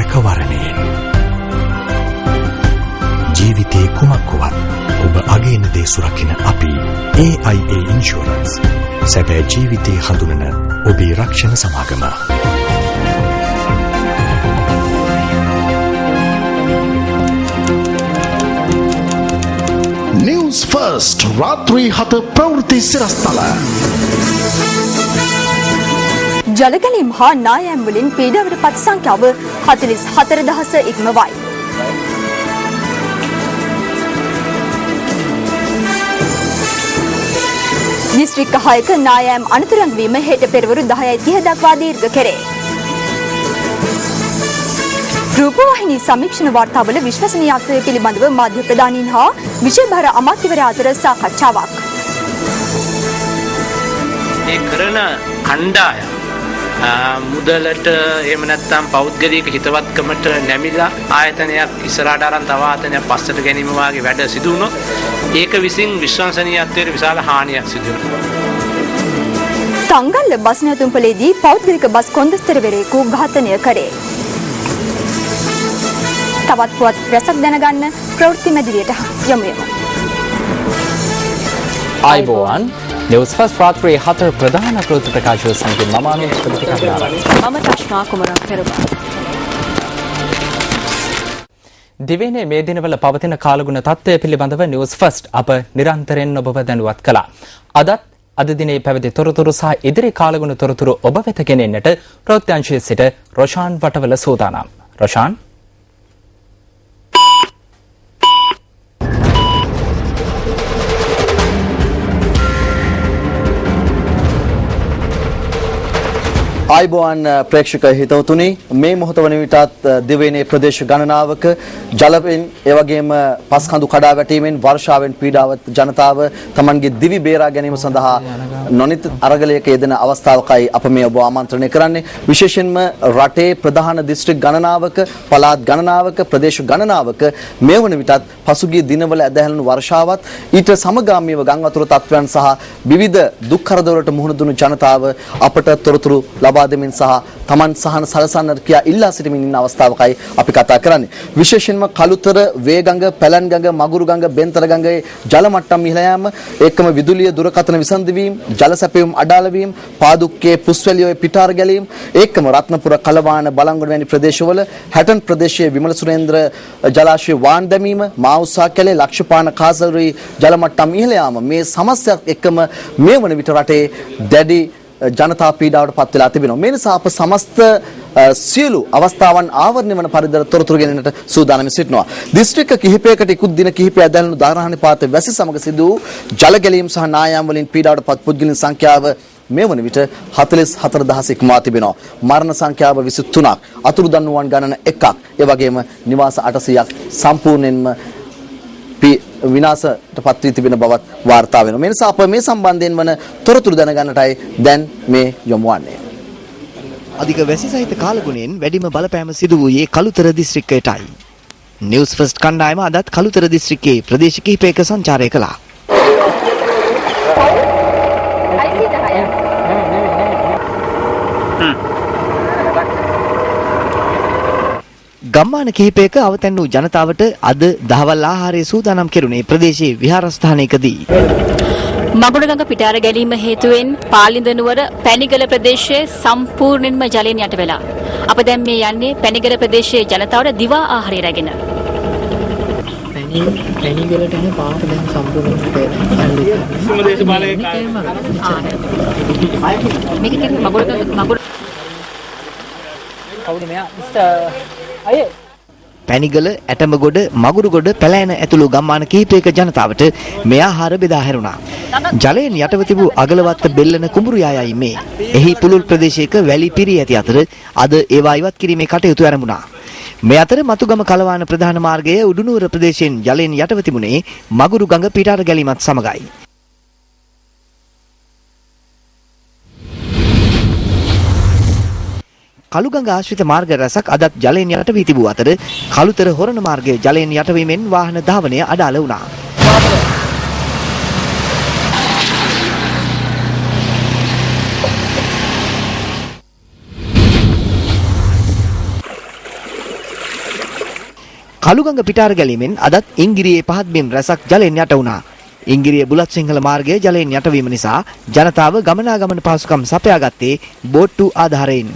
එකවරණයෙන් ජීවිතේ කුමක් වුවත් ඔබ අගයන දේ සුරකින්න අපි AIA ඉන්ෂුරන්ස් සැබෑ ජීවිතේ හඳුනන ඔබේ රක්ෂණ සමාගම. News First රාත්‍රී 7 ප්‍රවෘත්ති සිරස්තල. ජලගැලීම් හා නායම් වලින් පීඩාවට පත් සංඛ්‍යාව 44000 ඉක්මවයි. දිස්ත්‍රික්ක 6ක නායම් අනතුරක් වීම හෙට පෙරවරු 10:30 දක්වා දීර්ඝ කෙරේ. රූපවාහිනී සමීක්ෂණ වාර්තාවල විශ්වසනීයත්වය පිළිබඳව මාධ්‍ය ප්‍රධානීන් හා විශේෂ අමාත්‍යවරයා අතර සාකච්ඡාවක්. ඒ කරන කණ්ඩායම මුදලට එහෙම නැත්නම් පෞද්ගලික හිතවත්කමට නැමිලා ආයතනයක් ඉස්සරහට අරන් තව ආයතනයක් පස්සට ගැනීම වාගේ වැඩ සිදු වුණොත් ඒක විසින් විශ්වසනීයත්වයට විශාල හානියක් සිදු වෙනවා. තංගල්ල බස් නැවතුම්පලේදී පෞද්ගලික බස් කොන්දස්තරවරයෙකු ඝාතනය කරේ. තවත් පුවත් රැසක් දැනගන්න ප්‍රවෘත්ති මැදිරියට යමු යමු. ආයිබෝවන් නිවුස් ෆස්ට් රාත්‍රී 4 ප්‍රධාන ප්‍රවෘත්ති ප්‍රකාශය සමගින් මම අනුත් ප්‍රතිකාරණාවක්. මම තෂ්මා කුමරන් පෙරවා. දිවයිනේ මේ දිනවල පවතින කාලගුණ තත්ත්වය පිළිබඳව නිවුස් ෆස්ට් අප නිරන්තරයෙන් ඔබව දැනුවත් කළා. අද දිනේ පැවති තොරතුරු සහ ඉදිරි කාලගුණ තොරතුරු ඔබ වෙත ගෙනෙන්නට ප්‍රවෘත්ති අංශයේ සිට රොෂාන් වටවල සූදානම්. රොෂාන් ආයිබෝවන් ප්‍රේක්ෂක හිතවතුනි මේ මොහොත වන විටත් දිවයිනේ ප්‍රදේශ ගණනාවක ජලයෙන් ඒ වගේම පස්කඳු කඩා වැටීමෙන් වර්ෂාවෙන් පීඩාවත් ජනතාව තමන්ගේ දිවි බේරා ගැනීම සඳහා නොනිත අරගලයක යෙදෙන අවස්ථාවකයි අප මේ ඔබ ආමන්ත්‍රණය කරන්නේ. විශේෂයෙන්ම රටේ ප්‍රධාන දිස්ත්‍රික් ගණනාවක පළාත් ගණනාවක ප්‍රදේශ ගණනාවක මේ වන විටත් පසුගිය දිනවල ඇදහැළුණු වර්ෂාවත් ඊට සමගාමීව ගම් වතුර තත්ත්වයන් සහ විවිධ දුක් කරදරවලට මුහුණ දුණු ජනතාව අපට තොරතුරු ලබා දෙමින් සහ තමන් සහන සලසන්නට කියා ඉල්ලා සිටමින් ඉන්න අවස්ථාවකයි අපි කතා කරන්නේ. විශේෂයෙන්ම කළුතර, වේගඟ, පැලන්ගඟ, මගුරුගඟ, බෙන්තර ගඟේ ජල මට්ටම් ඉහළ යාම, ඒකම විදුලිය දුරකථන විසන්ධි වීම, ජල සැපයුම් අඩාල වීම, පාදුක්කේ පුස්වැලියේ පිටාර ගැලීම්, ඒකම රත්නපුර, කලවාන, බලංගොඩ වැනි ප්‍රදේශවල හැටන් ප්‍රදේශයේ විමල සුරේන්ද්‍ර ජලාශය වාන් දැමීම, මාඋසා කැලේ, ලක්ෂපාන, කාසල්රි ජල මට්ටම් ඉහළ යාම මේ සමස්තයක් එක්කම මේ වන විට රටේ දැඩි ජනතා පීඩාවට පත් වෙලා තිබෙනවා. මේ නිසා අප සමස්ත සියලු අවස්ථාවන් ආවරණය වන පරිදි තොරතුරු ගෙනෙන්නට සූදානම් සිටිනවා. දිස්ත්‍රික්ක කිහිපයකට ඉක්ුත් දින කිහිපය ඇදහුණු ධාරාහානිපාත වැසි සමග සිදු ජල ගැලීම් සහ නායාම් වලින් පීඩාවට පත් පුද්ගලයන් සංඛ්‍යාව මේ වන විට 44000 ඉක්මවා තිබෙනවා. මරණ සංඛ්‍යාව 23ක්, අතුරුදන් වූවන් ගණන 1ක්, ඒ වගේම නිවාස 800ක් සම්පූර්ණයෙන්ම විනාශයට පත් වී තිබෙන බවත් වාර්තා වෙනවා. මේ නිසා අප මේ සම්බන්ධයෙන් වන තොරතුරු දැනගන්නටයි දැන් මේ යොමු වන්නේ. අධික වැසි සහිත කාලගුණයෙන් වැඩිම බලපෑම සිදු වූයේ කළුතර දිස්ත්‍රික්කයටයි. නිවුස් ෆස්ට් කණ්ඩායම අදත් කළුතර දිස්ත්‍රික්කයේ ප්‍රදේශ කිහිපයක සංචාරය කළා. ගම්මාන කිහිපයක අවතැන් වූ ජනතාවට අද දහවල් ආහාරය සූදානම් කෙරුණේ ප්‍රදේශයේ විහාරස්ථානයකදී. මගුඩගඟ පිටාර ගැලීම හේතුවෙන් පාලිඳ නුවර පැණිගල ප්‍රදේශයේ සම්පූර්ණයෙන්ම ජලයෙන් යට වෙලා. අප දැන් මේ යන්නේ පැණිගල ප්‍රදේශයේ ජනතාවට දිවා ආහාරය රැගෙන. පැණිගලට යන පාර දැන් සම්පූර්ණයෙන්ම පැණිගල, ඇටඹගොඩ, මගුරුගොඩ, පැලෑන ඇතුළු ගම්මාන කිහිපයක ජනතාවට මේ ආහාර බෙදා හැරුණා. ජලයෙන් යටව තිබූ අගලවත්ත බෙල්ලන කුඹුරු යායයි මේ. එහි පුළුල් ප්‍රදේශයක වැලි පිරී ඇති අතර අද ඒවා ඉවත් කිරීමේ කටයුතු ආරම්භුණා. මේ අතර මතුගම කලවාන ප්‍රධාන මාර්ගයේ උඩුනුවර ප්‍රදේශයෙන් ජලයෙන් යටව තිබුණේ මගුරුගඟ පිටාර ගැලීමත් සමගයි. කළුගඟ ආශ්‍රිත මාර්ග රැසක් අදත් ජලයෙන් යට වී තිබූ අතර කළුතර හොරණ මාර්ගයේ ජලයෙන් යටවීමෙන් වාහන ධාවනය අඩාල වුණා. කළුගඟ පිටාර ගැලීමෙන් අදත් ඉංගිරියේ පහත් බිම් රැසක් ජලයෙන් යට වුණා. ඉංගිරිය බුලත් සිංහල මාර්ගයේ ජලයෙන් යටවීම නිසා ජනතාව ගමනාගමන පහසුකම් සපයාගත්තේ බෝට්ටු ආධාරයෙන්.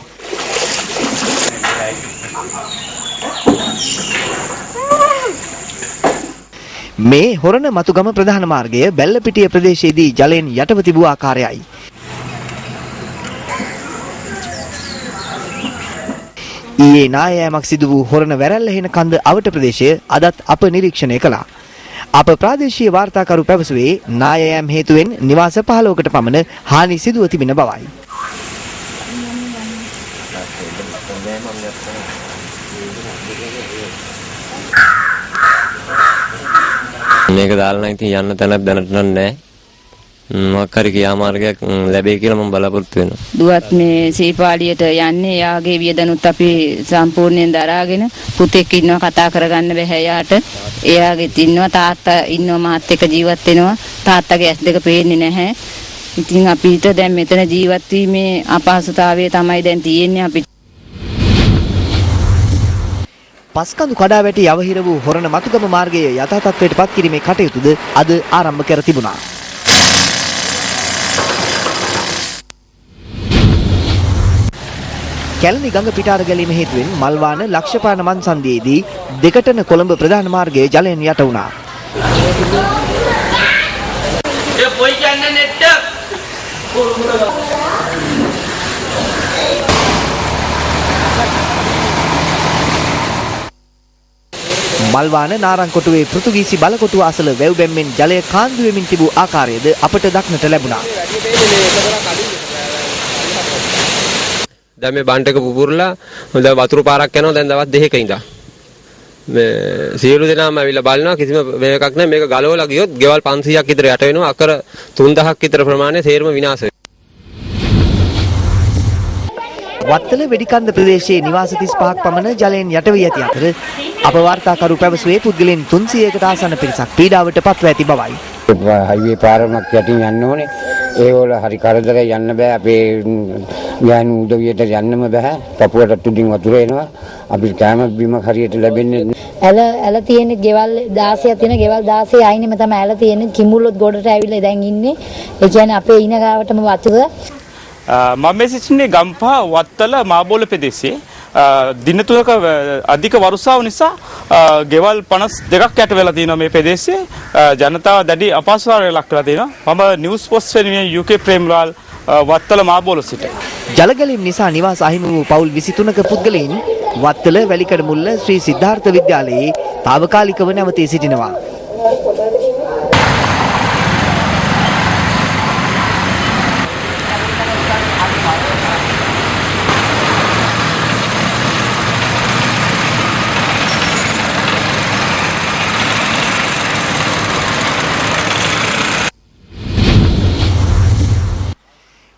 මේ හොරණ මතුගම ප්‍රධාන මාර්ගය බැල්ලපිටිය ප්‍රදේශයේදී ජලයෙන් යටව තිබූ ආකාරයයි. ඊයේ නායෑමක් සිදු වූ හොරණ වැරැල්ල හෙන කන්ද අවට ප්‍රදේශය අදත් අප නිරීක්ෂණය කළා. අප ප්‍රාදේශීය වාර්තාකරු පැවසුවේ නායෑම් හේතුවෙන් නිවාස 15කට පමණ හානි සිදුව තිබෙන බවයි. මේක දාලා නම් ඉතින් යන්න තැනක් දැනට නැහැ. මොකක් හරි ක්‍රියාමාර්ගයක් ලැබෙයි කියලා මම බලාපොරොත්තු වෙනවා. දුවත් මේ සීපාලියට යන්නේ යාගේ වියදනුත් අපි සම්පූර්ණයෙන් දරාගෙන පුතෙක් ඉන්නවා කතා කරගන්න බෑ යාට. එයාගෙත් ඉන්නවා තාත්තා ඉන්නවා මාත් එක්ක ජීවත් වෙනවා. තාත්තගේ ඇස් දෙක පේන්නේ නැහැ. ඉතින් අපිට දැන් මෙතන ජීවත් වීමේ අපහසුතාවය තමයි දැන් තියෙන්නේ අපිට. පස්කඳු කඩා වැටි අවහිර වූ හොරණ මතුගම මාර්ගයේ යථා තත්ත්වයට පත් කිරීමේ කටයුතුද අද ආරම්භ කර තිබුණා. කැලණි ගඟ පිටාර ගැලීම හේතුවෙන් මල්වාන ලක්ෂපාන මන්සන්දියේදී දෙකටන කොළඹ ප්‍රධාන මාර්ගයේ ජලයෙන් යට වුණා. මල්වාන නාරංකොටුවේ පෘතුගීසි බලකොටුව අසල වැව් බැම්මෙන් ජලය කාන්දු වෙමින් තිබූ ආකාරයද අපට දක්නට ලැබුණා. දැන් මේ බන්ට් එක පුපුරලා හොඳ වතුර පාරක් යනවා දැන් දවස් දෙකක ඉඳන්. මේ සියලු දෙනාම ඇවිල්ලා බලනවා කිසිම වේකක් නැහැ මේක ගලවලා ගියොත් ගෙවල් 500ක් විතර යට වෙනවා අකර 3000ක් විතර ප්‍රමාණය තේරම විනාශ වෙනවා. වත්තල වෙඩිකන්ද ප්‍රදේශයේ නිවාස 35ක් පමණ ජලයෙන් යට වී ඇති අතර අප වාර්තාකරු පැවසුවේ පුද්ගලයන් 300කට ආසන්න පිරිසක් පීඩාවට පත්ව ඇති බවයි. හයිවේ පාරමක් යටින් යන්න ඕනේ. ඒ වල හරි කරදරේ යන්න බෑ අපේ ගෑනු උදවියට යන්නම බෑ. පපුවට තුඩින් වතුර එනවා. අපිට කැම බීමක් හරියට ලැබෙන්නේ ඇල තියෙන ගෙවල් 16ක් තියෙන ගෙවල් 16 අයිනෙම තමයි ඇල තියෙන්නේ. කිඹුල්ලොත් ගොඩට ඇවිල්ලා දැන් ඉන්නේ. ඒ කියන්නේ අපේ ඉන ගාවටම වතුර. මම මේ සිටින්නේ ගම්පහ වත්තල මාබෝල ප්‍රදේශයේ දින තුනක අධික වර්ෂාව නිසා ගෙවල් 52ක් යට වෙලා තියෙනවා මේ ප්‍රදේශයේ ජනතාව දැඩි අපහසුතාවයකට ලක් වෙලා තියෙනවා. මම නිවුස් පොස්ට් වෙනුවෙන් UK ප්‍රේම්ලාල් වත්තල මාබෝල සිට. ජලගැලීම් නිසා නිවාස අහිමි වූ පවුල් 23ක පුද්ගලයන් වත්තල වැලිකඩ මුල්ල ශ්‍රී සිද්ධාර්ථ විද්‍යාලයේ తాවකාලිකව නැවතී සිටිනවා.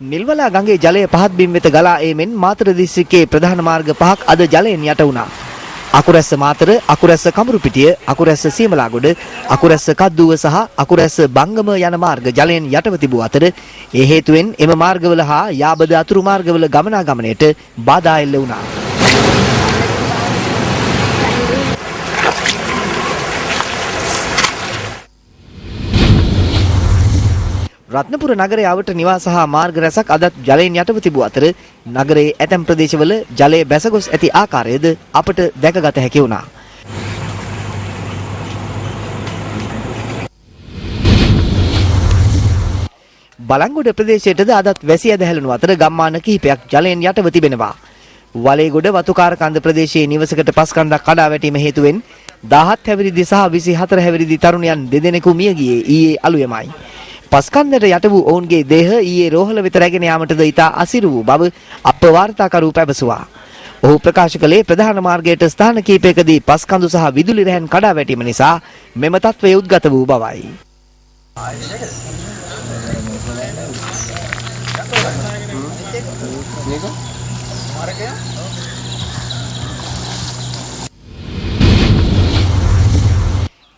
නිල්වලා ගඟේ ජලය පහත් බිම් වෙත ගලා ඒමෙන් මාතර දිස්ත්‍රික්කයේ ප්‍රධාන මාර්ග 5ක් අද ජලයෙන් යට වුණා. අකුරැස්ස මාතර, අකුරැස්ස කමරුපිටිය, අකුරැස්ස සීමලාගොඩ, අකුරැස්ස කද්දුව සහ අකුරැස්ස බංගම යන මාර්ග ජලයෙන් යටව තිබූ අතර ඒ හේතුවෙන් එම මාර්ගවල හා යාබද අතුරු මාර්ගවල ගමනාගමනයට බාධා එල්ල වුණා. රත්නපුර නගරයේ අවට නිවාස හා මාර්ග රැසක් අදත් ජලයෙන් යටව තිබූ අතර නගරයේ ඇතැම් ප්‍රදේශවල ජලය බැසගොස් ඇති ආකාරයද අපට දැකගත හැකි වුණා. බලංගොඩ ප්‍රදේශයටද අදත් වැසි ඇද හැලුණු අතර ගම්මාන කිහිපයක් ජලයෙන් යටව තිබෙනවා. වලේගොඩ වතුකාර කන්ද ප්‍රදේශයේ නිවසකට පස් කන්දක් කඩා වැටීම හේතුවෙන් 17 හැවිරිදි සහ 24 හැවිරිදි තරුණයන් දෙදෙනෙකු මිය ගියේ ඊයේ අලුයමයි. පස්කන්දට යට වූ ඔවුන්ගේ දේහ ඊයේ රෝහල වෙත රැගෙන යාමටද ඉතා අසිරු වූ බව අප වාර්තාකරු පැවසුවා. ඔහු ප්‍රකාශ කළේ ප්‍රධාන මාර්ගයට ස්ථාන කිහිපයකදී පස්කඳු සහ විදුලි රැහැන් කඩා වැටීම නිසා මෙම තත්ත්වය උද්ගත වූ බවයි.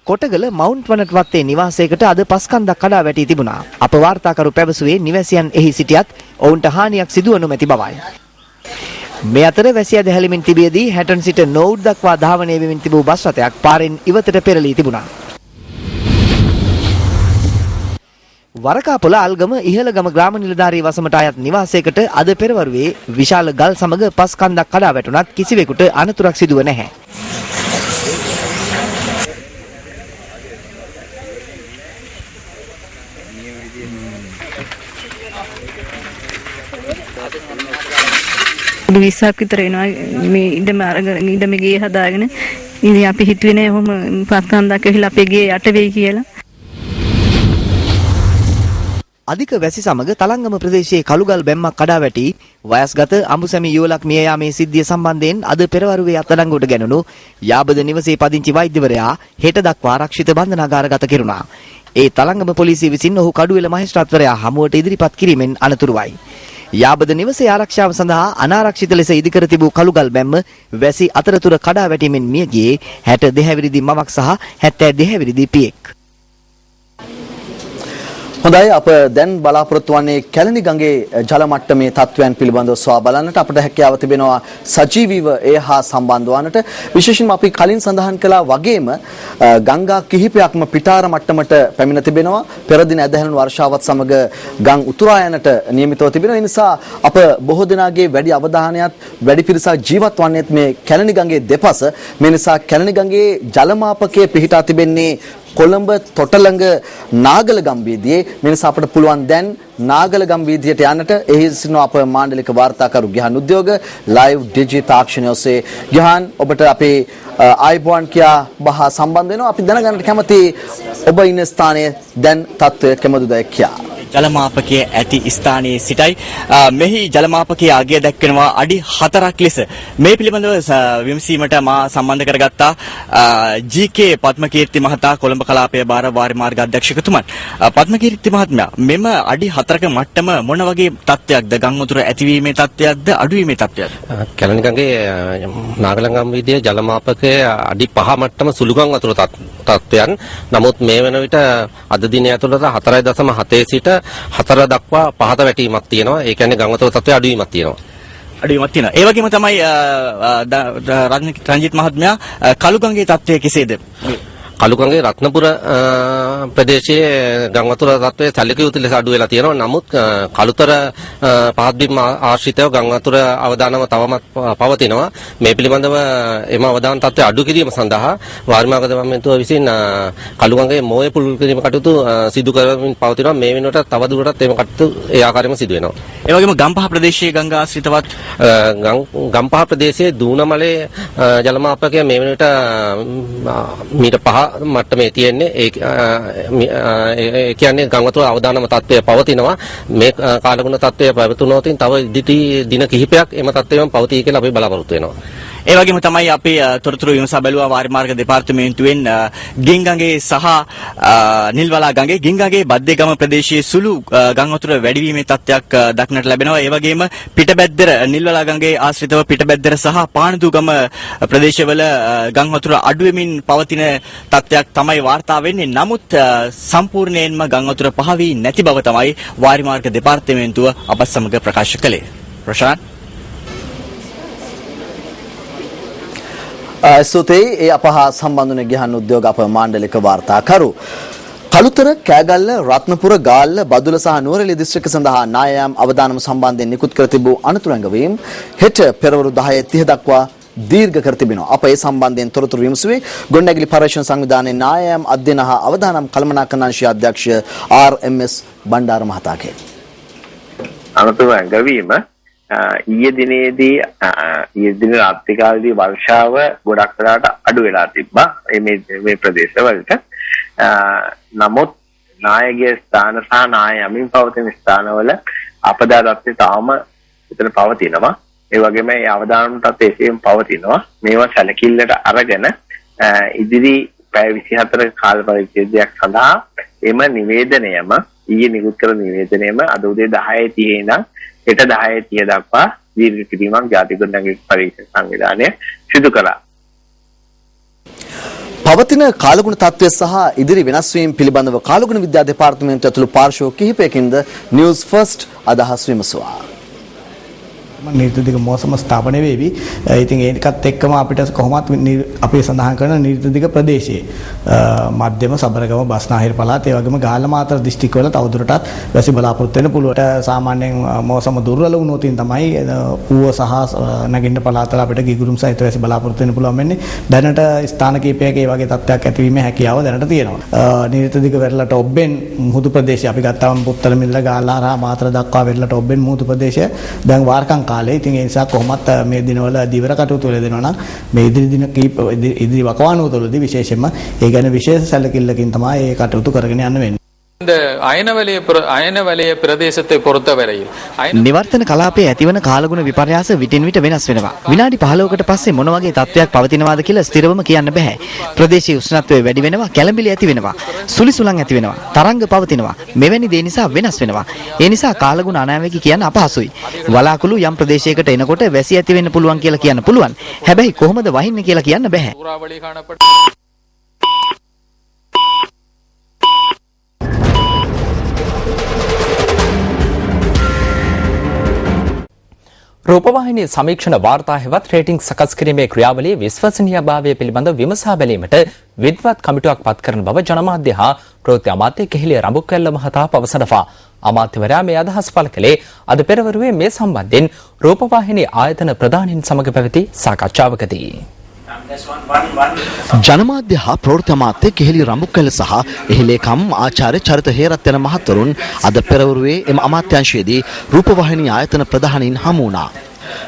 කොටගල මවුන්ට් වනට වත්තේ නිවාසයකට අද පස්කන්දක් කඩා වැටී තිබුණා. අප වාර්තාකරු පැවසුවේ නිවැසියන් එහි සිටියත් ඔවුන්ට හානියක් සිදුව නොමැති බවයි. මේ අතර වැසිය දැහැලිමින් තිබියදී හැටන් සිට නෝවුඩ් දක්වා ධාවනය වෙමින් තිබූ බස් රථයක් පාරෙන් ඉවතට පෙරළී තිබුණා. වරකාපොළ අල්ගම ඉහළගම ග්‍රාම නිලධාරී වසමට අයත් නිවාසයකට අද පෙරවරුවේ විශාල ගල් සමග පස් කන්දක් කඩා වැටුණත් කිසිවෙකුට අනතුරක් සිදුව නැහැ. විස්සක් විතර එනවා මේ ඉඩම අරගෙන ඉඩම ගේ හදාගෙන ඉතින් අපි හිතුවේ නෑ ඔහොම පස් කන්දක් ඇවිල්ලා අපේ ගේ යට වෙයි කියලා. අධික වැසි සමග තලංගම ප්‍රදේශයේ කළුගල් බැම්මක් කඩා වැටි වයස්ගත අඹුසැමි යුවලක් මිය යාමේ සිද්ධිය සම්බන්ධයෙන් අද පෙරවරුවේ අත්අඩංගුවට ගැනුණු යාබද නිවසේ පදිංචි වෛද්‍යවරයා හෙට දක්වා ආරක්ෂිත බන්ධනාගාරගත කෙරුණා. ඒ තලංගම පොලිසිය විසින් ඔහු කඩුවෙල මහේස්ත්‍රාත්වරයා හමුවට ඉදිරිපත් කිරීමෙන් අනතුරුවයි. යාබද නිවසේ ආරක්ෂාව සඳහා අනාරක්ෂිත ලෙස ඉදිකර තිබූ කළුගල් බැම්ම වැසි අතරතුර කඩා වැටීමෙන් මිය ගියේ 62 හැවිරිදි මවක් සහ 72 හැවිරිදි පියෙක්. හොඳයි අප දැන් බලාපොරොත්තු වන්නේ කැලණි ගඟේ ජල මට්ටමේ තත්ත්වයන් පිළිබඳව සොයා බලන්නට අපට හැකියාව තිබෙනවා සජීවීව ඒ හා සම්බන්ධ වන්නට. විශේෂයෙන්ම අපි කලින් සඳහන් කළා වගේම ගංගා කිහිපයක්ම පිටාර මට්ටමට පැමිණ තිබෙනවා. පෙර දින ඇදහැරුණු වර්ෂාවත් සමග ගම් උතුරා යනට නියමිතව තිබෙනවා. ඒ නිසා අප බොහෝ දෙනාගේ වැඩි අවධානයත් වැඩි පිරිසක් ජීවත් වන්නේත් මේ කැලණි ගඟේ දෙපස. මේ නිසා කැලණි ගඟේ ජල මාපකයේ පිහිටා තිබෙන්නේ කොළඹ තොටලඟ නාගලගම් වීදියේ. මේ නිසා අපට පුළුවන් දැන් නාගලගම් වීදියට යන්නට. එහි සිටින අප මාණ්ඩලික වාර්තාකරු ගිහන් උද්‍යෝග ලයිව් ඩිජි තාක්ෂණය ඔස්සේ. ගිහන් ඔබට අපේ ආයිබෝන් කියා බහ සම්බන්ධ වෙනවා. අපි දැනගන්නට කැමති ඔබ ඉන්න ස්ථානයේ දැන් තත්ත්වය කෙමදුද කියා. ජලමාපකයේ ඇති ස්ථානයේ සිටයි. මෙහි ජලමාපකයේ අගය දක්වනවා අඩි 4ක් ලෙස. මේ පිළිබඳව විමසීමට මා සම්බන්ධ කරගත්තා ජී.කේ පද්මකීර්ති මහතා කොළඹ කලාපයේ බාර වාරි මාර්ග අධ්‍යක්ෂකතුමන්. පද්මකීර්ති මහත්මයා මෙම අඩි 4ක මට්ටම මොන වගේ තත්ත්වයක්ද? ගම් උතුර ඇතිවීමේ තත්ත්වයක්ද අඩුවීමේ තත්ත්වයක්ද? කැලණි ගඟේ නාගලගම් වීදියේ ජලමාපකයේ අඩි 5 මට්ටම සුළුගම් වතුර තත්ත්වයන්. නමුත් මේ වන විට අද දිනය ඇතුළත 4.7 සිට 4 දක්වා පහත වැටීමක් තියෙනවා. ඒ කියන්නේ ගම් වතුර තත්ත්වයේ අඩුවීමක් තියෙනවා. අඩුවීමක් තියෙනවා. ඒ වගේම තමයි රංජිත් මහත්මයා කළුගඟේ තත්ත්වය කෙසේද? කළුගඟේ රත්නපුර ප්‍රදේශයේ ගම් වතුර තත්ත්වයේ සැලකිය යුතු ලෙස අඩු වෙලා තියෙනවා. නමුත් කළුතර පහත් බිම් ආශ්‍රිතව ගම් වතුර අවදානම තවමත් පවතිනවා. මේ පිළිබඳව එම අවදාන තත්ත්වය අඩු කිරීම සඳහා වාරිමාර්ග දෙපාර්තමේන්තුව විසින් කළුගඟේ මෝය පුළුල් කිරීම කටයුතු සිදු කරමින් පවතිනවා. මේ වෙනුවට තව දුරටත් එම කටයුතු ඒ ආකාරයෙන්ම සිදු වෙනවා. ඒ වගේම ගම්පහ ප්‍රදේශයේ ගංගා ආශ්‍රිතවත් ගම්පහ ප්‍රදේශයේ දූනමලේ ජලමාපකය මේ වෙනුවට මීටර් 5 මට්ටමේ තියෙන්නේ. ඒ කියන්නේ ගම් වතුර අවදානම තත්ත්වය පවතිනවා. මේ කාලගුණ තත්ත්වය පැවතුනොත් තව දින කිහිපයක් එම තත්ත්වයම පවතී කියලා අපි බලාපොරොත්තු වෙනවා. ඒ වගේම තමයි අපි තොරතුරු විමසා බැලුවා වාරිමාර්ග දෙපාර්තමේන්තුවෙන් ගින්ගඟේ සහ නිල්වලා ගඟේ ගින්ගඟේ බද්දේගම ප්‍රදේශයේ සුළු ගම් වතුර වැඩිවීමේ තත්ත්වයක් දක්නට ලැබෙනවා. ඒ වගේම පිටබැද්දර නිල්වලා ගඟේ ආශ්‍රිතව පිටබැද්දර සහ පානදුගම ප්‍රදේශවල ගම් වතුර අඩු වෙමින් පවතින තත්ත්වයක් තමයි වාර්තා වෙන්නේ. නමුත් සම්පූර්ණයෙන්ම ගම් වතුර පහ වී නැති බව තමයි වාරිමාර්ග දෙපාර්තමේන්තුව අප සමග ප්‍රකාශ කළේ. ප්‍රශාන්ත් ස්තුතියි. ඒ අපහා සම්බන්ධන ගිහන් උද්‍යෝග අප මාණ්ඩලික වාර්තාකරු. කළුතර කෑගල්ල රත්නපුර ගාල්ල බදුල සහ නුවරඑළිය දිස්ත්‍රික්ක සඳහා නායම් අවදානම සම්බන්ධයෙන් නිකුත් කර තිබූ අනතුරුංගවීම් හෙට පෙරවරු 10:30 දක්වා දීර්ඝ කර තිබෙනවා. අප ඒ සම්බන්ධයෙන් තොරතුරු විමසුවේ ගොඩනැගිලි පර්යේෂණ සංවිධානයේ නායම් අධ්‍යයන හා අවදානම් කළමනාකරණ අංශයේ අධ්‍යක්ෂ ආර්.එම්.එස්. බණ්ඩාර මහතාගේ. අනතුරුංගවීම ඊයේ දිනේදී ඊයේ දින රාත්‍රී කාලේදී වර්ෂාව ගොඩක් වෙලාට අඩු වෙලා තිබ්බා මේ ප්‍රදේශවලට. නමුත් නායකගේ ස්ථාන සහ නාය යමින් පවතින ස්ථානවල අපදා තත්ත්වය තාම විතර පවතිනවා. ඒ වගේම මේ අවදානම් තත්ත්වය එසේම පවතිනවා. මේවා සැලකිල්ලට අරගෙන ඉදිරි පැය 24 කාල පරිච්ඡේදයක් සඳහා එම නිවේදනයම ඊයේ නිකුත් කර නිවේදනයම අද උදේ 10:30 ඉඳන් හෙට 10:30 දක්වා දීර්ඝ කිරීමක් ජාතික ගොඩනැගිලි පරීක්ෂණ සංවිධානය සිදු කළා. පවතින කාලගුණ තත්ත්වය සහ ඉදිරි වෙනස් වීම් පිළිබඳව කාලගුණ විද්‍යා දෙපාර්තමේන්තුව ඇතුළු පාර්ශ්ව කිහිපයකින්ද නිවුස් ෆස්ට් අදහස් විමසුවා. නීති දිග මෝසම ස්ථාපනය වේවි. ඉතින් ඒකත් එක්කම අපිට කොහොමත් අපි සඳහන් කරන නීති දිග ප්‍රදේශයේ මධ්‍යම සබරගම බස්නාහිර පළාත ඒ වගේම ගාල්ලමාතර දිස්ත්‍රික්කවල තවදුරටත් වැසි බලාපොරොත්තු වෙන්න පුළුවන්. සාමාන්‍යයෙන් මෝසම දුර්වල වුණොත් තමයි ඌව සහ නැගින්න පළාතල අපිට ගිගුරුම් සහිත වැසි බලාපොරොත්තු වෙන්න පුළුවන් වෙන්නේ. දැනට ස්ථාන කීපයක ඒ වගේ තත්ත්වයක් ඇතිවීමේ හැකියාව දැනට තියෙනවා. නීති දිග වෙරළට ඔබ්බෙන් මුහුදු ප්‍රදේශය අපි ගත්තාම පුත්තල මිල්ල ගාල්ලාරා මාතර දක්වා වෙරළට ඔබ්බෙන් මුහුදු ප්‍රදේශය දැන් වාරකම් කාලේ. ඉතින් ඒ නිසා කොහොමත් මේ දිනවල දීවර කටයුතු වල දෙනවා නම් මේ ඉදිරි දින ඉදිරි වකවානුවලදී විශේෂයෙන්ම ඒ ගැන විශේෂ සැලකිල්ලකින් තමයි මේ කටයුතු කරගෙන යන්න වෙන්නේ. இந்த අයනවලය ප්‍රදේශத்தை பொறுத்தவரையில் නිවර්තන කලාපයේ ඇතිවන කාලගුණ විපර්යාස විටින් විට වෙනස් වෙනවා. විනාඩි 15කට පස්සේ මොන වගේ තත්ත්වයක් පවතිනවාද කියලා ස්ථිරවම කියන්න බෑ. ප්‍රදේශයේ උෂ්ණත්වය වැඩි වෙනවා, කැළඹිලි ඇති වෙනවා, සුලිසුලන් ඇති වෙනවා, තරංග පවතිනවා. මෙවැනි දේ නිසා වෙනස් වෙනවා. ඒ නිසා කාලගුණ අනාවැකි කියන්න අපහසුයි. වලාකුළු යම් ප්‍රදේශයකට එනකොට වැසි ඇති වෙන්න පුළුවන් කියලා කියන්න පුළුවන්. හැබැයි කොහොමද වහින්නේ කියලා කියන්න බෑ. රූපවාහිනී සමීක්ෂණ වාර්තා හෙවත් රේටිං සකස් කිරීමේ ක්‍රියාවලියේ විශ්වසනීයභාවය පිළිබඳව විමසා බැලීමට විද්වත් කමිටුවක් පත් කරන බව ජනමාධ්‍ය හා ප්‍රවෘත්ති අමාත්‍ය කෙහෙලිය රඹුක්වැල්ල මහතා පවසනවා. අමාත්‍යවරයා මේ අදහස් පළ කළේ අද පෙරවරුවේ මේ සම්බන්ධයෙන් රූපවාහිනී ආයතන ප්‍රධානීන් සමග පැවති සාකච්ඡාවකදී. ජනමාධ්‍ය හා ප්‍රවෘත්ති අමාත්‍ය කෙහෙලිය රඹුක්වැල්ල සහ එහි ලේකම් ආචාර්ය චරිත හේරත් යන මහතුරුන් අද පෙරවරුවේ එම අමාත්‍යාංශයේදී රූපවාහිනී ආයතන ප්‍රධානීන් හමු වුණා.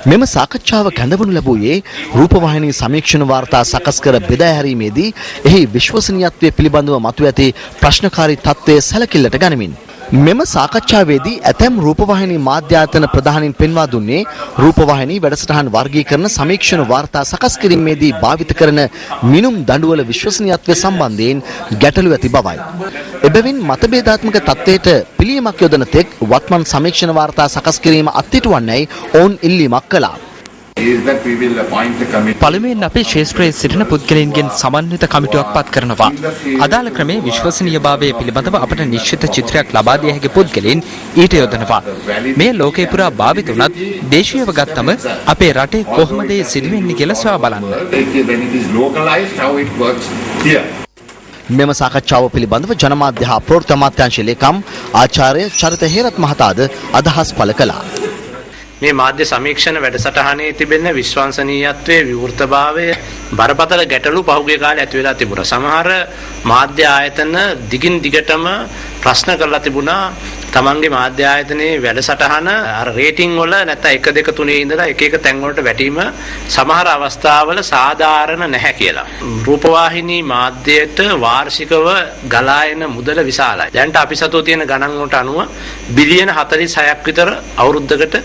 මෙම සාකච්ඡාව කැඳවනු ලැබුවේ රූපවාහිනී සමීක්ෂණ වාර්තා සකස් කර බෙදා හැරීමේදී එහි විශ්වසනීයත්වය පිළිබඳව මතුවැති ප්‍රශ්නකාරී තත්ත්වය සැලකිල්ලට ගනිමින්. මෙම සාකච්ඡාවේදී ඇතැම් රූපවාහිනී මාධ්‍යායතන ප්‍රධානීන් පෙන්වා දුන්නේ රූපවාහිනී වැඩසටහන් වර්ගීකරණ සමීක්ෂණ වාර්තා සකස් කිරීමේදී භාවිත කරන මිනුම් දඬුවල විශ්වසනීයත්වය සම්බන්ධයෙන් ගැටලු ඇති බවයි. එබැවින් මතභේදාත්මක තත්ත්වයට පිළියමක් යොදන තෙක් වත්මන් සමීක්ෂණ වාර්තා සකස් කිරීම අත්හිටුවන්නයි ඔවුන් ඉල්ලීමක් කළා. පළමුවෙන් අපි ශේෂ්ත්‍රයේ සිටින පුද්ගලයන්ගෙන් සමන්විත කමිටුවක් පත් කරනවා. අදාළ ක්‍රමයේ විශ්වසනීයභාවය පිළිබඳව අපට නිශ්චිත චිත්‍රයක් ලබා දිය හැකි පුද්ගලයන් ඊට යොදනවා. මේ ලෝකේ පුරා භාවිත වුණත් දේශීයව ගත්තම අපේ රටේ කොහොමද ඒ සිදුවෙන්නේ කියලා සොයා බලන්න. මෙම සාකච්ඡාව පිළිබඳව ජනමාධ්‍ය හා ප්‍රවෘත්ති අමාත්‍යාංශ ලේකම් ආචාර්ය චරිත හේරත් මහතාද අදහස් පළ කළා. මේ මාධ්‍ය සමීක්ෂණ වැඩසටහනේ තිබෙන විශ්වසනීයත්වයේ විවෘතභාවය බරපතල ගැටලු පහුගිය කාලේ ඇති වෙලා තිබුණා. සමහර මාධ්‍ය ආයතන දිගින් දිගටම ප්‍රශ්න කරලා තිබුණා තමන්ගේ මාධ්‍ය ආයතනයේ වැඩසටහන අර රේටිං වල නැත්නම් 1 2 3 ඉඳලා එක එක තැන් වලට වැටීම සමහර අවස්ථාවල සාධාරණ නැහැ කියලා. රූපවාහිනී මාධ්‍යයට වාර්ෂිකව ගලා එන මුදල විශාලයි. දැන්ට අපි සතුව තියෙන ගණන් වලට අනුව බිලියන 46ක් විතර අවුරුද්දකට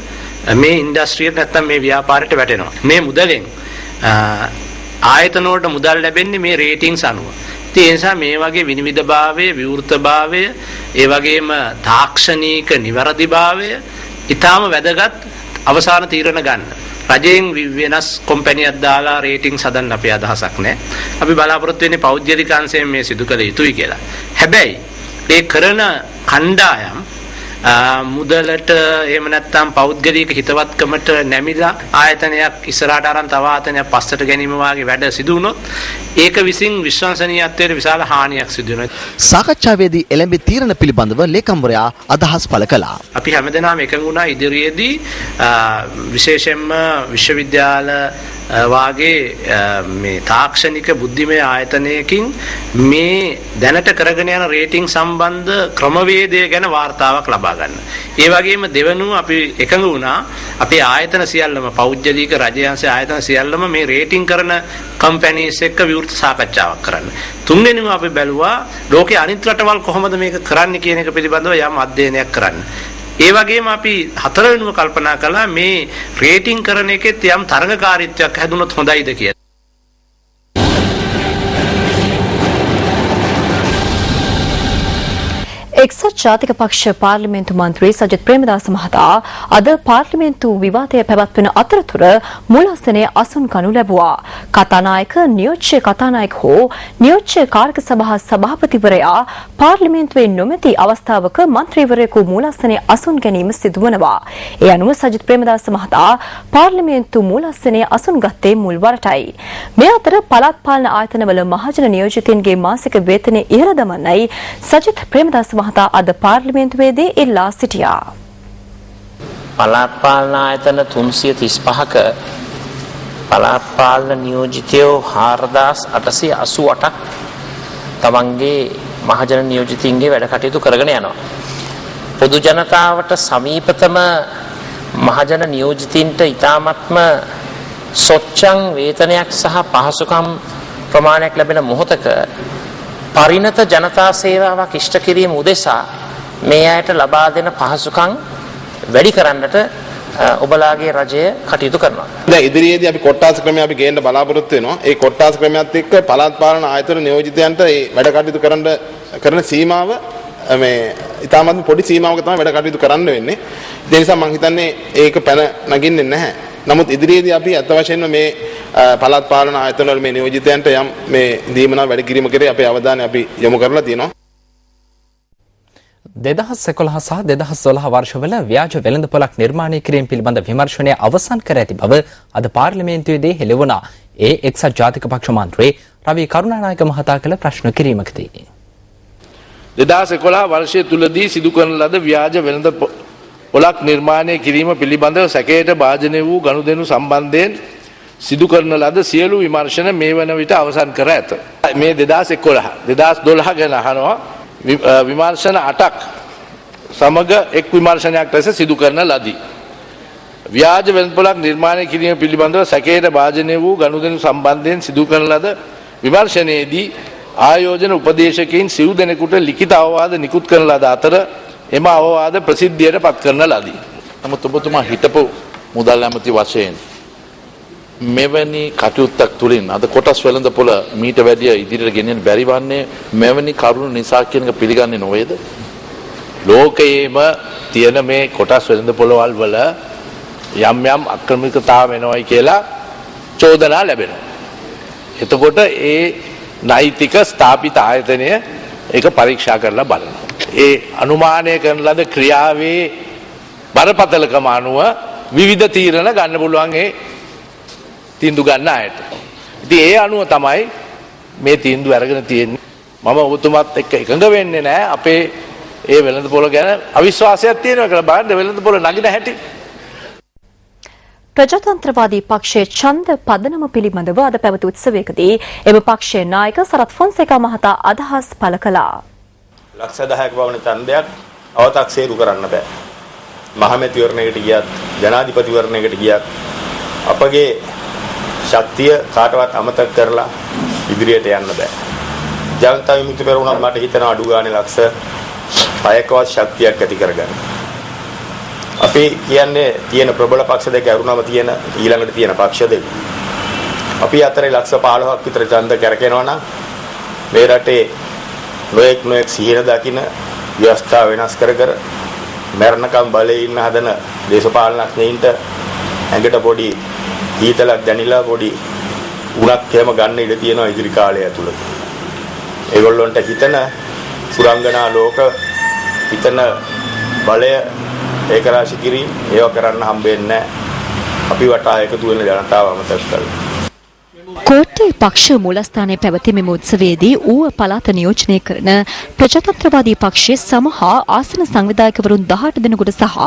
මේ ඉන්ඩස්ට්‍රියට නැත්නම් මේ ව්‍යාපාරයට වැටෙනවා. මේ මුදලෙන් ආයතන වලට මුදල් ලැබෙන්නේ මේ රේටින්ග්ස් අනුව. ඒ නිසා මේ වගේ විනිවිදභාවය, විවෘතභාවය, ඒ වගේම තාක්ෂණික නිවැරදිභාවය ඊටාම වැදගත් අවසාන තීරණ ගන්න. රජයෙන් වෙනස් කොම්පැනියක් දාලා රේටින්ග්ස් හදන්න අපේ අදහසක් නැහැ. අපි බලාපොරොත්තු වෙන්නේ පෞද්ගලික අංශයෙන් මේ සිදු කළ යුතුයි කියලා. හැබැයි ඒ කරන කණ්ඩායම් මුදලට එහෙම නැත්නම් පෞද්ගලික හිතවත්කමට නැමිලා ආයතනයක් ඉස්සරහට අරන් තව ආයතනයක් පස්සට ගැනීම වාගේ වැඩ සිදු වුණොත් ඒක විසින් විශ්වසනීයත්වයට විශාල හානියක් සිදු වෙනවා. සාකච්ඡාවේදී එළඹි තීරණ පිළිබඳව ලේකම්වරයා අදහස් පළ කළා. අපි හැමදෙනාම එකඟ වුණා ඉදිරියේදී විශේෂයෙන්ම විශ්වවිද්‍යාල වාගේ මේ තාක්ෂණික බුද්ධිමය ආයතනයකින් මේ දැනට කරගෙන යන රේටිං සම්බන්ධ ක්‍රමවේදය ගැන වාර්තාවක් ලබා ගන්න. ඒ වගේම දෙවනුව අපි එකඟ වුණා අපේ ආයතන සියල්ලම පෞද්ගලික රජයන්සේ ආයතන සියල්ලම මේ රේටිං කරන කම්පැනිස් එක්ක විවෘත සාකච්ඡාවක් කරන්න. තුන්වෙනිව අපි බැලුවා ලෝකේ අනිත් රටවල් කොහොමද මේක කරන්නේ කියන එක පිළිබඳව යම් අධ්‍යයනයක් කරන්න. ඒ වගේම අපි හතරවෙනිව කල්පනා කළා මේ රේටිං කරන එකෙත් යම් තරඟකාරීත්වයක් හැදුනොත් හොඳයිද කියලා. එක්සත් ජාතික පක්ෂ පාර්ලිමේන්තු මන්ත්‍රී සජිත් ප්‍රේමදාස මහතා අද පාර්ලිමේන්තු විවාදය පැවැත්වෙන අතරතුර මුලස්සනේ අසුන් කනු ලැබුවා. කතානායක නියෝජ්‍ය කතානායක හෝ නියෝජ්‍ය කාර්ක සභා සභාපතිවරයා පාර්ලිමේන්තුවේ නොමැති අවස්ථාවක මන්ත්‍රීවරයෙකු මුලස්සනේ අසුන් ගැනීම සිදුවනවා. ඒ අනුව සජිත් ප්‍රේමදාස මහතා පාර්ලිමේන්තු මුලස්සනේ අසුන් ගත්තේ මුල් වරටයි. මේ අතර පළාත් පාලන ආයතනවල මහජන නියෝජිතයින්ගේ මාසික වේතනය ඉහළ දමන්නයි සජිත් ප්‍රේමදාස මහතා අද පාර්ලිමේන්තුවේදී ඉල්ලා සිටියා. පළාත් පාලන ආයතන 335ක පළාත් පාලන නියෝජිතයෝ 4888ක් තමන්ගේ මහජන නියෝජිතින්ගේ වැඩ කටයුතු කරගෙන යනවා. පොදු ජනතාවට සමීපතම මහජන නියෝජිතින්ට ඉතාමත්ම සොච්චං වේතනයක් සහ පහසුකම් ප්‍රමාණයක් ලැබෙන මොහොතක පරිණත ජනතා සේවාවක් ඉෂ්ට කිරීම උදෙසා මේ අයට ලබා දෙන පහසුකම් වැඩි කරන්නට ඔබලාගේ රජය කටයුතු කරනවා. දැන් ඉදිරියේදී අපි කොට්ටාස ක්‍රමය අපි ගේන්න බලාපොරොත්තු වෙනවා. ඒ කොට්ටාස ක්‍රමයත් එක්ක පළාත් පාලන ආයතන නියෝජිතයන්ට මේ වැඩ කටයුතු කරන සීමාව මේ ඉතාමත් පොඩි සීමාවක තමයි වැඩ කටයුතු කරන්න වෙන්නේ. ඒ නිසා මම හිතන්නේ ඒක පැන නගින්නේ නැහැ. නමුත් ඉදිරියේදී අපි අත් වශයෙන්ම මේ පළාත් පාලන ආයතන වල මේ නියෝජිතයන්ට යම් මේ දීමනා වැඩ කිරීම කරේ අපේ අවධානය අපි යොමු කරලා තියෙනවා. 2011 සහ 2012 වර්ෂවල ව්‍යාජ වෙළඳපොළක් නිර්මාණය කිරීම පිළිබඳ විමර්ශනය අවසන් කර ඇති බව අද පාර්ලිමේන්තුවේදී හෙළිවුණා. ඒ එක්සත් ජාතික පක්ෂ මන්ත්‍රී රවි කරුණානායක මහතා කළ ප්‍රශ්න කිරීමකදී 2011 වර්ෂය තුලදී සිදු කරන ලද ව්‍යාජ වෙළඳපොළක් නිර්මාණය කිරීම පිළිබඳව සැකයට භාජනය වූ ගනුදෙනු සම්බන්ධයෙන් සිදු කරන ලද සියලු විමර්ශන මේ වන විට අවසන් කර ඇත. මේ 2012 ගැන අහනවා. විමර්ශන 8ක් සමග එක් විමර්ශනයක් ලෙස සිදු කරන ලදී. ව්‍යාජ වෙළඳපොළක් නිර්මාණය කිරීම පිළිබඳව සැකයට භාජනය වූ ගනුදෙනු සම්බන්ධයෙන් සිදු කරන ලද විමර්ශනයේදී ආයෝජන උපදේශකයින් සිව් දෙනෙකුට ලිඛිත අවවාද නිකුත් කරන ලද අතර එම අවවාද ප්‍රසිද්ධියට පත් කරන ලදී. නමුත් ඔබතුමා හිටපු මුදල් ඇමති වශයෙන් මෙවැනි කටයුත්තක් තුළින් අද කොටස් වෙළඳපොළ මීට වැඩිය ඉදිරියට ගෙනියන්න බැරි වන්නේ මෙවැනි කරුණු නිසා කියන එක පිළිගන්නේ නොවේද? ලෝකයේම තියෙන මේ කොටස් වෙළඳපොළවල් වල යම් යම් අක්‍රමිකතාව වෙනවයි කියලා චෝදනා ලැබෙනවා. එතකොට ඒ නෛතික ස්ථාපිත ආයතනය ඒක පරීක්ෂා කරලා බලනවා. ඒ අනුමානය කරන ලද ක්‍රියාවේ බරපතලකම අනුව විවිධ තීරණ ගන්න පුළුවන් ඒ තීන්දුව ගන්න අයට. ඉතින් ඒ අනුව තමයි මේ තීන්දුව අරගෙන තියෙන්නේ. මම ඔබතුමාත් එක්ක එකඟ වෙන්නේ නැහැ අපේ ඒ වෙළඳපොළ ගැන අවිශ්වාසයක් තියෙනවා කියලා බලන්න වෙළඳපොළ නගින හැටි. ප්‍රජාතන්ත්‍රවාදී පක්ෂයේ ඡන්ද පදනම පිළිබඳව අද පැවති උත්සවයකදී එම පක්ෂයේ නායක සරත් ෆොන්සේකා මහතා අදහස් පළ කළා. ලක්ෂ 10ක වවන ඡන්දයක් අව탁සේරු කරන්න බෑ. මහමැතිවරණයකට ගියත් ජනාධිපතිවරණයකට ගියත් අපගේ ශක්තිය කාටවත් අමතක කරලා ඉදිරියට යන්න බෑ. ජනතා විමුක්ති පෙරමුණත් මට හිතෙනවා අඩු ගානේ ලක්ෂ 6කවත් ශක්තියක් ඇති කරගන්න. අපි කියන්නේ තියෙන ප්‍රබල පක්ෂ දෙක අරුණම තියෙන ඊළඟට තියෙන පක්ෂ දෙක. අපි අතරේ ලක්ෂ 15ක් විතර ඡන්ද කරකිනවා නම් මේ රටේ නොඑක් සිහින දකින්න ව්‍යවස්ථා වෙනස් කර මරණකම් බලේ ඉන්න හදන දේශපාලනඥයින්ට ඇඟට පොඩි හීතලක් දැනිලා පොඩි උණක් එහෙම ගන්න ඉඩ තියෙනවා ඉදිරි කාලය ඇතුළත. ඒගොල්ලොන්ට හිතන සුරංගනා ලෝක හිතන බලය ඒක රාශි කිරීම ඒව කරන්න හම්බෙන්නේ නැහැ. අපි වටා එකතු වෙන ජනතාව අමතක කරලා. කෝට්ටේ පක්ෂ මූලස්ථානයේ පැවති මෙම උත්සවයේදී ඌව පළාත නියෝජනය කරන ප්‍රජාතන්ත්‍රවාදී පක්ෂයේ සමහා ආසන සංවිධායකවරුන් 18 දෙනෙකුට සහ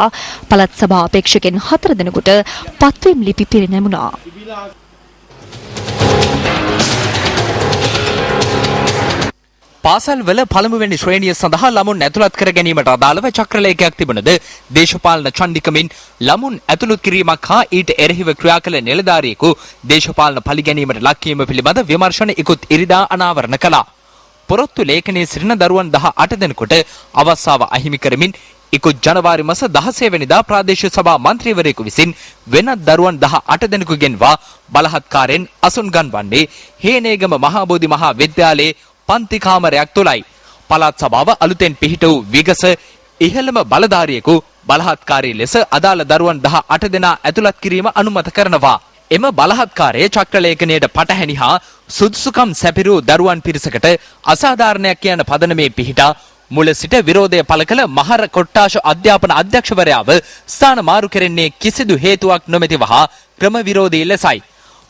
පළාත් සභා අපේක්ෂකයන් 4 දෙනෙකුට පත්වීම් ලිපි පිරිනැමුණා. පාසල්වල පළමුවැනි ශ්‍රේණිය සඳහා ළමුන් ඇතුළත් කර ගැනීමට අදාළව චක්‍රලේඛයක් තිබුණද දේශපාලන ඡන්දිකමින් ළමුන් ඇතුළත් කිරීමක් හා ඊට එරෙහිව ක්‍රියා කළ නිලධාරියෙකු දේශපාලන පරිගැනීමට ලක්වීම පිළිබඳ විමර්ශන ඉකුත් ඉරිදා අනාවරණ කළා. පොරොත්තු ලේඛනයේ සිටින දරුවන් 18 දෙනෙකුට අවස්ථාව අහිමි කරමින් ඉකුත් ජනවාරි මාස 16 වෙනිදා ප්‍රාදේශීය සභා මන්ත්‍රීවරයෙකු විසින් වෙනත් දරුවන් 18 දෙනෙකුගෙන්වා බලහත්කාරයෙන් අසුන් ගන්වන්නේ හේනේගම මහා බෝධි මහා විද්‍යාලයේ පන්ති කාමරයක් තුලයි. පළාත් සභාව අලුතෙන් පිහිට වූ විගස ඉහළම බලධාරියෙකු බලහත්කාරී ලෙස අදාළ දරුවන් 18 දෙනා ඇතුළත් කිරීම අනුමත කරනවා. එම බලහත්කාරයේ චක්‍රලේඛනයට පටහැනි හා සුදුසුකම් සැපිරූ දරුවන් පිරිසකට අසාධාරණයක් කියන පදනමේ පිහිටා මුල සිට විරෝධය පළ කළ මහර කොට්ටාශ අධ්‍යාපන අධ්‍යක්ෂවරයාව ස්ථාන මාරු කෙරෙන්නේ කිසිදු හේතුවක් නොමැතිව හා ක්‍රම විරෝධී ලෙසයි.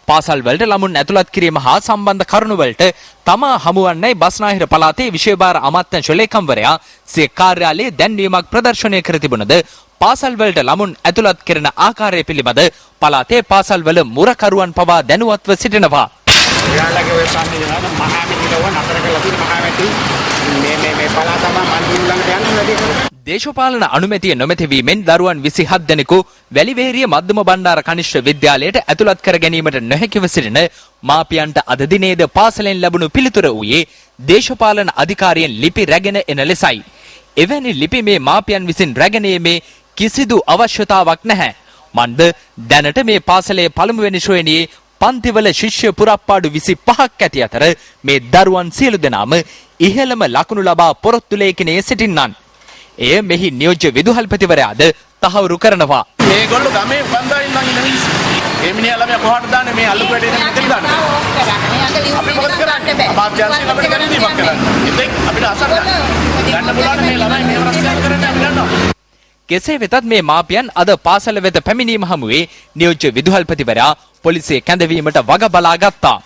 පාසල් වලට ළමුන් ඇතුළත් කිරීම හා සම්බන්ධ කරුණු වලට තමා හමුවන්නේ බස්නාහිර පළාතේ විශේෂ භාර අමාත්‍යාංශ ලේකම්වරයා සිය කාර්යාලයේ දැන්වීමක් ප්‍රදර්ශනය කර තිබුණද පාසල් වලට ළමුන් ඇතුළත් කරන ආකාරය පිළිබඳ පළාතේ පාසල් වල මුරකරුවන් පවා දැනුවත්ව සිටිනවා. ඔයාලගේ ඔය සම්මිලන මහා මිත්‍රව නතර කළා තියෙන මහා මැති මේ පළාත තමයි මන්දිර ළඟට යන්න වැඩි කරන්නේ. දේශපාලන අනුමැතිය නොමැති වීමෙන් දරුවන් 27 දෙනෙකු වැලිවේරිය මධ්‍යම බණ්ඩාර කනිෂ්ඨ විද්‍යාලයට ඇතුළත් කර ගැනීමට නොහැකිව සිටින මාපියන්ට අද දිනේද පාසලෙන් ලැබුණු පිළිතුර වූයේ දේශපාලන අධිකාරියෙන් ලිපි රැගෙන එන ලෙසයි. එවැනි ලිපි මේ මාපියන් විසින් රැගෙන යීමේ කිසිදු අවශ්‍යතාවක් නැහැ. මන්ද දැනට මේ පාසලේ පළමුවෙනි ශ්‍රේණියේ පන්තිවල ශිෂ්‍ය පුරප්පාඩු 25ක් ඇති අතර මේ දරුවන් සියලු දෙනාම ඉහළම ලකුණු ලබා පොරොත්තු ලේඛනයේ සිටින්නන්. එය මෙහි නියෝජ්‍ය විදුහල්පතිවරයාද තහවුරු කරනවා. මේගොල්ලෝ ගමේ බන්දා ඉන්න මිනිස්සු. මේ මිනිහා ළමයා කොහාටද දාන්නේ මේ අල්ලු කැටේ මෙතන දාන්නේ. අපි මොකද කරන්නේ? අමාත්‍යාංශය අපිට ගණනීයක් කරන්නේ. ඉතින් අපිට අසන්න ගන්න පුළුවන් මේ ළමයි මේ ප්‍රශ්න කරන්නේ අපි දන්නවා. කෙසේ වෙතත් මේ මාපියන් අද පාසල වෙත පැමිණීම හමුවේ නියෝජ්‍ය විදුහල්පතිවරයා පොලිසිය කැඳවීමට වග බලා ගත්තා.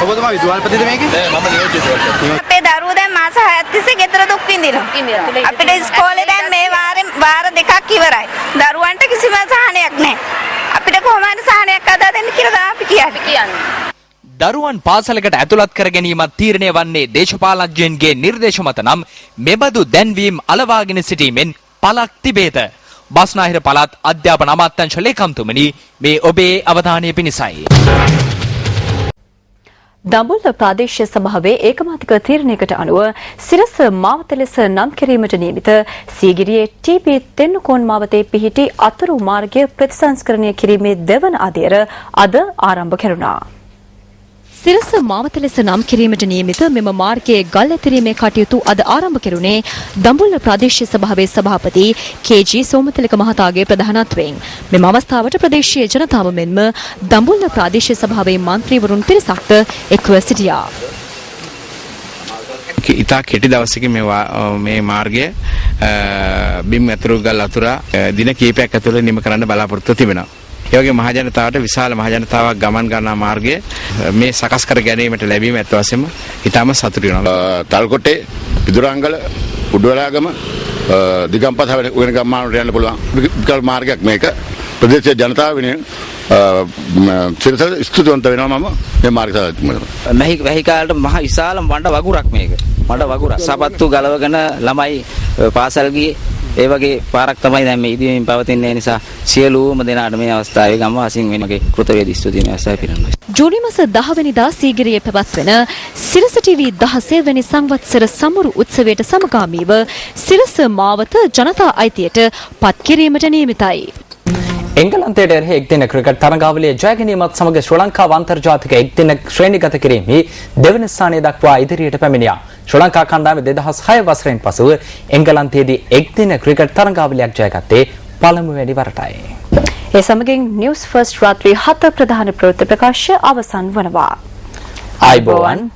ඔබතුමා විදුහල්පතිද මේකේ? මම නියෝජ්‍ය විදුහල්පති. අපේ දරුවෝ දැන් මාස 6ක් තිස්සේ ගෙදර දුක් විඳිනවා. අපිට ඉස්කෝලේ දැන් මේ වාර දෙකක් ඉවරයි. දරුවන්ට කිසිම සහනයක් නැහැ. අපිට කොහොම හරි සහනයක් අදා දෙන්න කියලා අපි කියන්නේ. දරුවන් පාසලකට ඇතුළත් කර ගැනීමත් තීරණය වන්නේ දේශපාලඥයන්ගේ නිර්දේශ මත නම් මෙබඳු දැන්වීම් අලවාගෙන සිටීමෙන් පළක් තිබේද? බස්නාහිර පළාත් අධ්‍යාපන අමාත්‍යාංශ ලේකම්තුමනි මේ ඔබේ අවධානය පිණිසයි. දඹුල්ල ප්‍රාදේශීය සභාවේ ඒකමාතික තීරණයකට අනුව සිරස මාවත ලෙස නම් කිරීමට නියමිත සීගිරියේ ටීපී තෙන්නකෝන් මාවතේ පිහිටි අතුරු මාර්ගය ප්‍රතිසංස්කරණය කිරීමේ දෙවන අදියර අද ආරම්භ කෙරුණා. සිරස මාවත ලෙස නම් කිරීමට නියමිත මෙම මාර්ගයේ ගල් ඇතිරීමේ කටයුතු අද ආරම්භ කෙරුණේ දඹුල්ල ප්‍රාදේශීය සභාවේ සභාපති කේ.ජී. සෝමතිලක මහතාගේ ප්‍රධානත්වයෙන්. මෙම අවස්ථාවට ප්‍රදේශීය ජනතාව මෙන්ම දඹුල්ල ප්‍රාදේශීය සභාවේ මන්ත්‍රීවරුන් පිරිසක්ද එක්ව සිටියා. ඉතා කෙටි දවසකින් මේ මාර්ගය බිම් ඇතුළු ගල් අතුරා දින කිහිපයක් ඇතුළත නිම කරන්න බලාපොරොත්තු තිබෙනවා. ඒ වගේ මහජනතාවට විශාල මහජනතාවක් ගමන් ගන්නා මාර්ගය මේ සකස් කර ගැනීමට ලැබීම ඇත්ත වශයෙන්ම ඉතාම සතුටු වෙනවා. තල්කොටේ පිදුරාංගල උඩවලාගම දිගම්පත වෙන ගම්මානට යන්න පුළුවන් විකල්ප මාර්ගයක් මේක. ප්‍රදේශීය ජනතාව වෙනුවෙන් සිරස ස්තුතිවන්ත වෙනවා මම මේ මාර්ගය සාකච්ඡා වැහි කාලට මහ විශාල මඩ වගුරක් මේක. මඩ වගුරක්. සපත්තු ගලවගෙන ළමයි පාසල් ගියේ ඒ වගේ පාරක් තමයි දැන් මේ ඉදිරියෙන් පවතින නිසා සියලුම දෙනාට මේ අවස්ථාවේ ගම්වාසීන් වෙනගේ කෘතවේදී ස්තුතිය මේ අවස්ථාවේ පිරිනමනවා. ජූනි මාස 10 වෙනිදා සීගිරියේ පැවැත්වෙන සිරස ටීවී 16 වෙනි සංවත්සර සමරු උත්සවයට සමගාමීව සිරස මාවත ජනතා අයිතියට පත් කිරීමට නියමිතයි. එංගලන්තයට එරෙහි එක්දින ක්‍රිකට් තරඟාවලියේ ජය ගැනීමත් සමග ශ්‍රී ලංකාව අන්තර්ජාතික එක්දින ශ්‍රේණිගත කිරීමේ දෙවන ස්ථානය දක්වා ඉදිරියට පැමිණියා. ශ්‍රී ලංකා කණ්ඩායම 2006 වසරෙන් පසුව එංගලන්තයේදී එක්දින ක්‍රිකට් තරඟාවලියක් ජයගත්තේ පළමුවැනි වරටයි. ඒ සමගින් නිවුස් ෆස්ට් රාත්‍රී 7 ප්‍රධාන ප්‍රවෘත්ති ප්‍රකාශය අවසන් වනවා. ආයුබෝවන්.